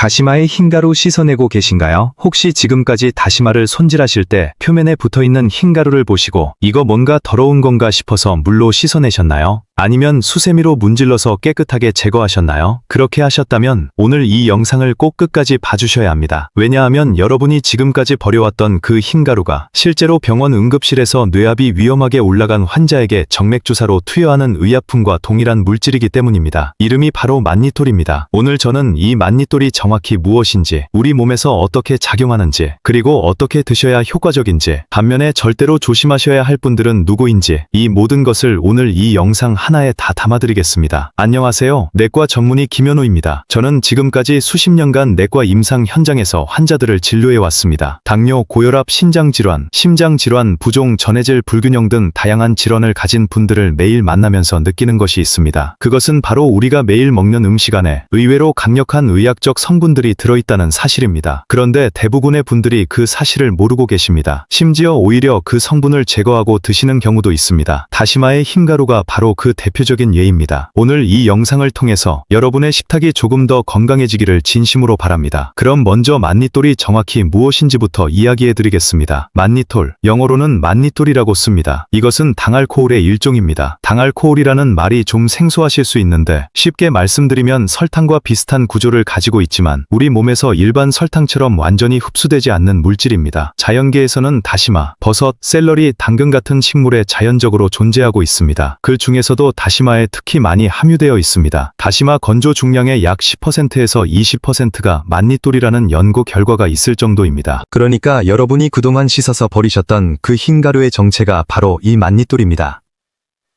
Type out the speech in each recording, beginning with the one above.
다시마의 흰가루 씻어내고 계신가요? 혹시 지금까지 다시마를 손질하실 때 표면에 붙어있는 흰가루를 보시고 이거 뭔가 더러운 건가 싶어서 물로 씻어내셨나요? 아니면 수세미로 문질러서 깨끗하게 제거하셨나요? 그렇게 하셨다면 오늘 이 영상을 꼭 끝까지 봐주셔야 합니다. 왜냐하면 여러분이 지금까지 버려왔던 그 흰가루가 실제로 병원 응급실에서 뇌압이 위험하게 올라간 환자에게 정맥주사로 투여하는 의약품과 동일한 물질이기 때문입니다. 이름이 바로 만니톨입니다. 오늘 저는 이 만니톨이 정확히 무엇인지, 우리 몸에서 어떻게 작용하는지, 그리고 어떻게 드셔야 효과적인지, 반면에 절대로 조심하셔야 할 분들은 누구인지, 이 모든 것을 오늘 이 영상 하나에 다 담아드리겠습니다. 안녕하세요. 내과 전문의 김현우입니다. 저는 지금까지 수십 년간 내과 임상 현장에서 환자들을 진료해왔습니다. 당뇨, 고혈압, 신장질환, 심장질환, 부종, 전해질 불균형 등 다양한 질환을 가진 분들을 매일 만나면서 느끼는 것이 있습니다. 그것은 바로 우리가 매일 먹는 음식 안에 의외로 강력한 의학적 성분들이 들어있다는 사실입니다. 그런데 대부분의 분들이 그 사실을 모르고 계십니다. 심지어 오히려 그 성분을 제거하고 드시는 경우도 있습니다. 다시마의 흰가루가 바로 그 대표적인 예입니다. 오늘 이 영상을 통해서 여러분의 식탁이 조금 더 건강해지기를 진심으로 바랍니다. 그럼 먼저 만니톨이 정확히 무엇인지부터 이야기해드리겠습니다. 만니톨, 영어로는 만니톨이라고 씁니다. 이것은 당알코올의 일종입니다. 당알코올이라는 말이 좀 생소하실 수 있는데 쉽게 말씀드리면 설탕과 비슷한 구조를 가지고 있지만 우리 몸에서 일반 설탕처럼 완전히 흡수되지 않는 물질입니다. 자연계에서는 다시마, 버섯, 샐러리, 당근 같은 식물에 자연적으로 존재하고 있습니다. 그 중에서도 다시마에 특히 많이 함유되어 있습니다. 다시마 건조 중량의 약 10%에서 20%가 만니톨이라는 연구 결과가 있을 정도입니다. 그러니까 여러분이 그동안 씻어서 버리셨던 그 흰가루의 정체가 바로 이 만니톨입니다.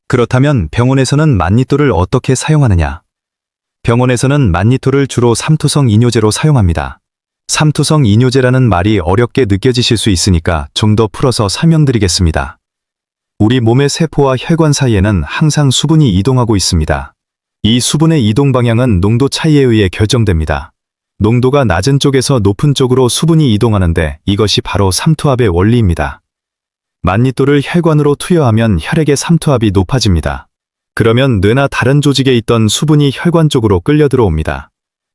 그렇다면 병원에서는 만니톨을 어떻게 사용하느냐? 병원에서는 만니톨을 주로 삼투성 이뇨제로 사용합니다. 삼투성 이뇨제라는 말이 어렵게 느껴지실 수 있으니까 좀 더 풀어서 설명드리겠습니다. 우리 몸의 세포와 혈관 사이에는 항상 수분이 이동하고 있습니다. 이 수분의 이동 방향은 농도 차이에 의해 결정됩니다. 농도가 낮은 쪽에서 높은 쪽으로 수분이 이동하는데 이것이 바로 삼투압의 원리입니다. 만니톨을 혈관으로 투여하면 혈액의 삼투압이 높아집니다. 그러면 뇌나 다른 조직에 있던 수분이 혈관 쪽으로 끌려 들어옵니다.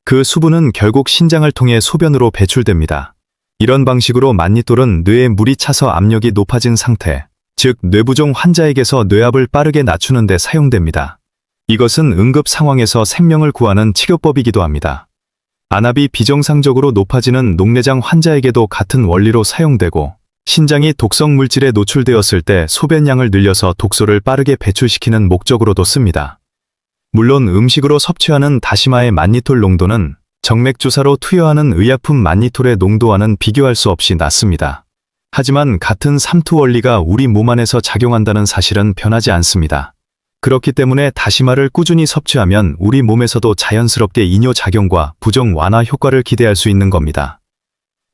그 수분은 결국 신장을 통해 소변으로 배출됩니다. 이런 방식으로 만니톨은 뇌에 물이 차서 압력이 높아진 상태, 즉 뇌부종 환자에게서 뇌압을 빠르게 낮추는 데 사용됩니다. 이것은 응급 상황에서 생명을 구하는 치료법이기도 합니다. 안압이 비정상적으로 높아지는 녹내장 환자에게도 같은 원리로 사용되고 신장이 독성 물질에 노출되었을 때 소변량을 늘려서 독소를 빠르게 배출시키는 목적으로도 씁니다. 물론 음식으로 섭취하는 다시마의 만니톨 농도는 정맥주사로 투여하는 의약품 만니톨의 농도와는 비교할 수 없이 낮습니다. 하지만 같은 삼투 원리가 우리 몸 안에서 작용한다는 사실은 변하지 않습니다. 그렇기 때문에 다시마를 꾸준히 섭취하면 우리 몸에서도 자연스럽게 이뇨작용과 부종 완화 효과를 기대할 수 있는 겁니다.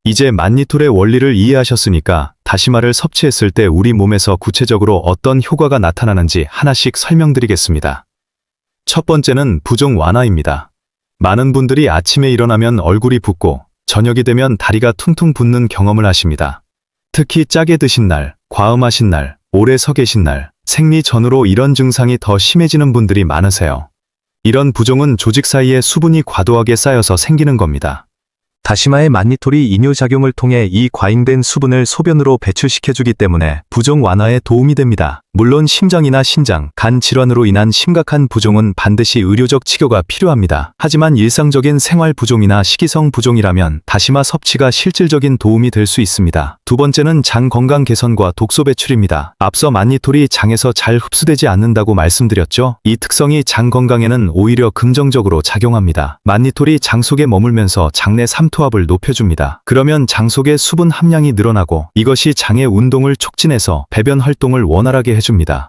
이제 만니톨의 원리를 이해하셨으니까 다시마를 섭취했을 때 우리 몸에서 구체적으로 어떤 효과가 나타나는지 하나씩 설명드리겠습니다. 첫 번째는 부종 완화입니다. 많은 분들이 아침에 일어나면 얼굴이 붓고 저녁이 되면 다리가 퉁퉁 붓는 경험을 하십니다. 특히 짜게 드신 날, 과음하신 날, 오래 서 계신 날, 생리 전후로 이런 증상이 더 심해지는 분들이 많으세요. 이런 부종은 조직 사이에 수분이 과도하게 쌓여서 생기는 겁니다. 다시마의 만니톨이 이뇨작용을 통해 이 과잉된 수분을 소변으로 배출시켜주기 때문에 부종 완화에 도움이 됩니다. 물론 심장이나 신장, 간 질환으로 인한 심각한 부종은 반드시 의료적 치료가 필요합니다. 하지만 일상적인 생활 부종이나 식이성 부종이라면 다시마 섭취가 실질적인 도움이 될 수 있습니다. 두 번째는 장 건강 개선과 독소 배출입니다. 앞서 만니톨이 장에서 잘 흡수되지 않는다고 말씀드렸죠? 이 특성이 장 건강에는 오히려 긍정적으로 작용합니다. 만니톨이 장 속에 머물면서 장내 삼투압을 높여줍니다. 그러면 장 속의 수분 함량이 늘어나고 이것이 장의 운동을 촉진해서 배변 활동을 원활하게 해줍니다.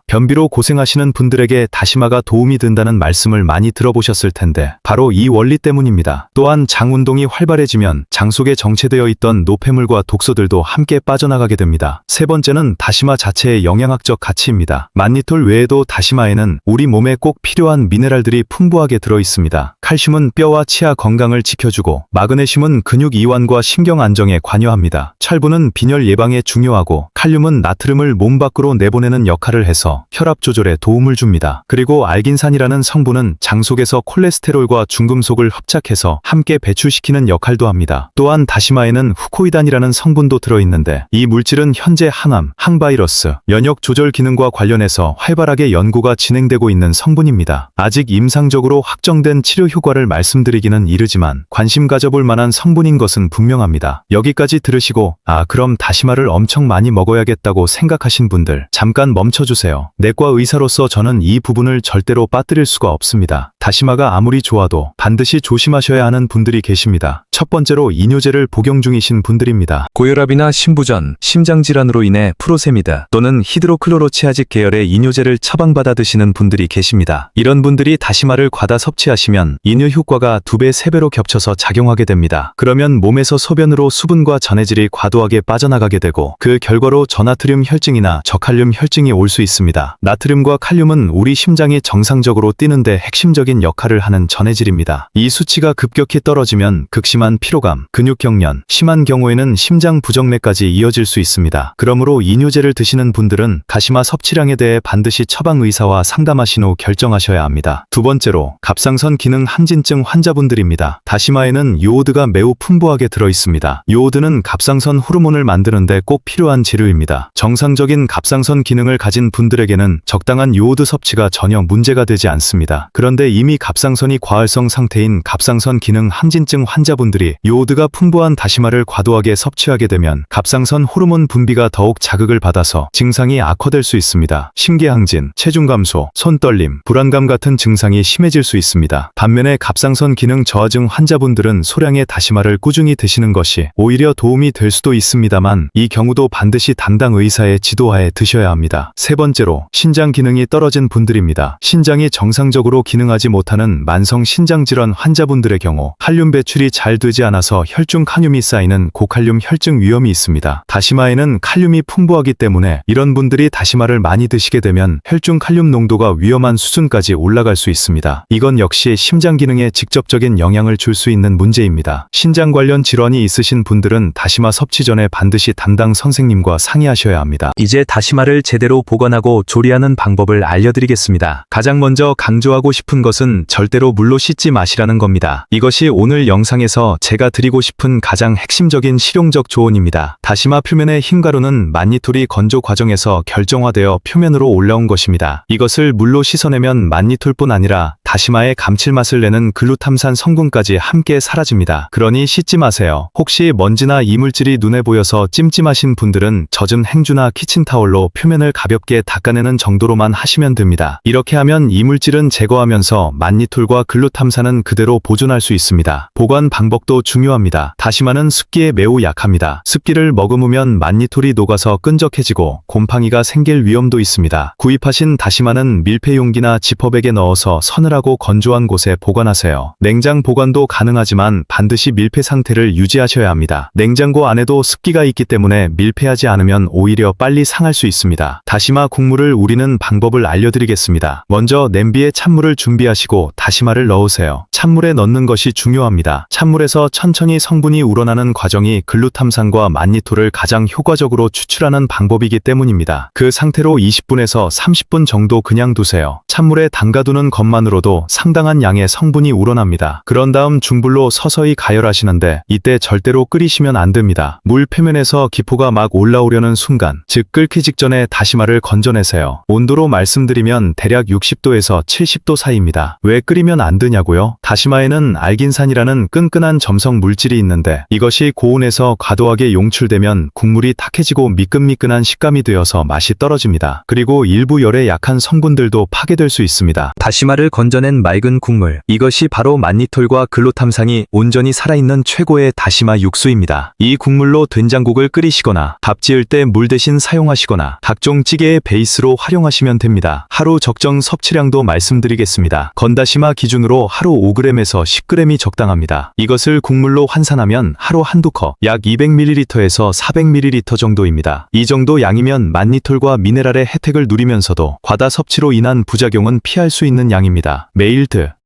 변비로 고생하시는 분들에게 다시마가 도움이 된다는 말씀을 많이 들어보셨을 텐데 바로 이 원리 때문입니다. 또한 장 운동이 활발해지면 장 속에 정체되어 있던 노폐물과 독소들도 함께 빠져나가게 됩니다. 세 번째는 다시마 자체의 영양학적 가치입니다. 만니톨 외에도 다시마에는 우리 몸에 꼭 필요한 미네랄들이 풍부하게 들어있습니다. 칼슘은 뼈와 치아 건강을 지켜주고 마그네슘은 근육 이완과 신경 안정에 관여합니다. 철분은 빈혈 예방에 중요하고 칼륨은 나트륨을 몸 밖으로 내보내는 역할을 역할을 해서 혈압 조절에 도움을 줍니다. 그리고 알긴산이라는 성분은 장 속에서 콜레스테롤과 중금속을 흡착해서 함께 배출시키는 역할도 합니다. 또한 다시마에는 후코이단이라는 성분도 들어있는데 이 물질은 현재 항암, 항바이러스, 면역 조절 기능과 관련해서 활발하게 연구가 진행되고 있는 성분입니다. 아직 임상적으로 확정된 치료 효과를 말씀드리기는 이르지만 관심 가져볼 만한 성분인 것은 분명합니다. 여기까지 들으시고 그럼 다시마를 엄청 많이 먹어야겠다고 생각하신 분들 잠깐 멈춰주세요. 내과 의사로서 저는 이 부분을 절대로 빠뜨릴 수가 없습니다. 다시마가 아무리 좋아도 반드시 조심하셔야 하는 분들이 계십니다. 첫 번째로 이뇨제를 복용 중이신 분들입니다. 고혈압이나 심부전, 심장질환으로 인해 프로세미드 또는 히드로클로로치아직 계열의 이뇨제를 처방받아 드시는 분들이 계십니다. 이런 분들이 다시마를 과다 섭취하시면 이뇨 효과가 2배, 3배로 겹쳐서 작용하게 됩니다. 그러면 몸에서 소변으로 수분과 전해질이 과도하게 빠져나가게 되고 그 결과로 저나트륨 혈증이나 저칼륨 혈증이 올 수 있습니다. 나트륨과 칼륨은 우리 심장이 정상적으로 뛰는데 핵심적인 역할을 하는 전해질입니다. 이 수치가 급격히 떨어지면 극심한 피로감, 근육경련, 심한 경우에는 심장 부정맥까지 이어질 수 있습니다. 그러므로 이뇨제를 드시는 분들은 다시마 섭취량에 대해 반드시 처방 의사와 상담하신 후 결정하셔야 합니다. 두 번째로 갑상선 기능 항진증 환자분들입니다. 다시마에는 요오드가 매우 풍부하게 들어있습니다. 요오드는 갑상선 호르몬을 만드는데 꼭 필요한 재료입니다. 정상적인 갑상선 기능을 가진 분들에게는 적당한 요오드 섭취가 전혀 문제가 되지 않습니다. 그런데 이미 갑상선이 과활성 상태인 갑상선 기능 항진증 환자분들이 요오드가 풍부한 다시마를 과도하게 섭취하게 되면 갑상선 호르몬 분비가 더욱 자극을 받아서 증상이 악화될 수 있습니다. 심계항진, 체중 감소, 손떨림, 불안감 같은 증상이 심해질 수 있습니다. 반면에 갑상선 기능 저하증 환자분들은 소량의 다시마를 꾸준히 드시는 것이 오히려 도움이 될 수도 있습니다만 이 경우도 반드시 담당 의사의 지도하에 드셔야 합니다. 세 번째로 신장 기능이 떨어진 분들입니다. 신장이 정상적으로 기능하지 못하는 만성 신장질환 환자분들의 경우 칼륨 배출이 잘 되지 않아서 혈중 칼륨이 쌓이는 고칼륨 혈증 위험이 있습니다. 다시마에는 칼륨이 풍부하기 때문에 이런 분들이 다시마를 많이 드시게 되면 혈중 칼륨 농도가 위험한 수준까지 올라갈 수 있습니다. 이건 역시 심장 기능에 직접적인 영향을 줄 수 있는 문제입니다. 신장 관련 질환이 있으신 분들은 다시마 섭취 전에 반드시 담당 선생님과 상의하셔야 합니다. 이제 다시마를 제대로 보관하고 조리하는 방법을 알려드리겠습니다. 가장 먼저 강조하고 싶은 것은 절대로 물로 씻지 마시라는 겁니다. 이것이 오늘 영상에서 제가 드리고 싶은 가장 핵심적인 실용적 조언입니다. 다시마 표면의 흰가루는 만니톨이 건조 과정에서 결정화되어 표면으로 올라온 것입니다. 이것을 물로 씻어내면 만니톨뿐 아니라 다시마의 감칠맛을 내는 글루탐산 성분까지 함께 사라집니다. 그러니 씻지 마세요. 혹시 먼지나 이물질이 눈에 보여서 찜찜하신 분들은 젖은 행주나 키친타올로 표면을 가볍게 닦아내는 정도로만 하시면 됩니다. 이렇게 하면 이물질은 제거하면서 만니톨과 글루탐산은 그대로 보존할 수 있습니다. 보관 방법도 중요합니다. 다시마는 습기에 매우 약합니다. 습기를 머금으면 만니톨이 녹아서 끈적해지고 곰팡이가 생길 위험도 있습니다. 구입하신 다시마는 밀폐용기나 지퍼백에 넣어서 서늘하고 건조한 곳에 보관하세요. 냉장 보관도 가능하지만 반드시 밀폐 상태를 유지하셔야 합니다. 냉장고 안에도 습기가 있기 때문에 밀폐하지 않으면 오히려 빨리 상할 수 있습니다. 다시마 국물을 우리는 방법을 알려드리겠습니다. 먼저 냄비에 찬물을 준비하시고 다시마를 넣으세요. 찬물에 넣는 것이 중요합니다. 찬물에서 천천히 성분이 우러나는 과정이 글루탐산과 만니톨을 가장 효과적으로 추출하는 방법이기 때문입니다. 그 상태로 20분에서 30분 정도 그냥 두세요. 찬물에 담가두는 것만으로도 상당한 양의 성분이 우러납니다. 그런 다음 중불로 서서히 가열하시는데 이때 절대로 끓이시면 안 됩니다. 물 표면에서 기포가 막 올라오려는 순간, 즉 끓기 직전에 다시마를 건져내세요. 온도로 말씀드리면 대략 60도에서 70도 사이입니다. 왜 끓이면 안 되냐고요? 다시마에는 알긴산이라는 끈끈한 점성 물질이 있는데 이것이 고온에서 과도하게 용출되면 국물이 탁해지고 미끈미끈한 식감이 되어서 맛이 떨어집니다. 그리고 일부 열에 약한 성분들도 파괴될 수 있습니다. 다시마를 건져낸 맑은 국물, 이것이 바로 만니톨과 글루탐산이 온전히 살아있는 최고의 다시마 육수입니다. 이 국물로 된장국을 끓이시거나 밥 지을 때 물 대신 사용하시거나 각종 찌개의 베이스로 활용하시면 됩니다. 하루 적정 섭취량도 말씀드리겠습니다. 건다시마 기준으로 하루 5g에서 10g이 적당합니다. 이것을 국물로 환산하면 하루 한두 컵, 약 200ml에서 400ml 정도입니다. 이 정도 양이면 만니톨과 미네랄의 혜택을 누리면서도 과다 섭취로 인한 부작용은 피할 수 있는 양입니다. 매일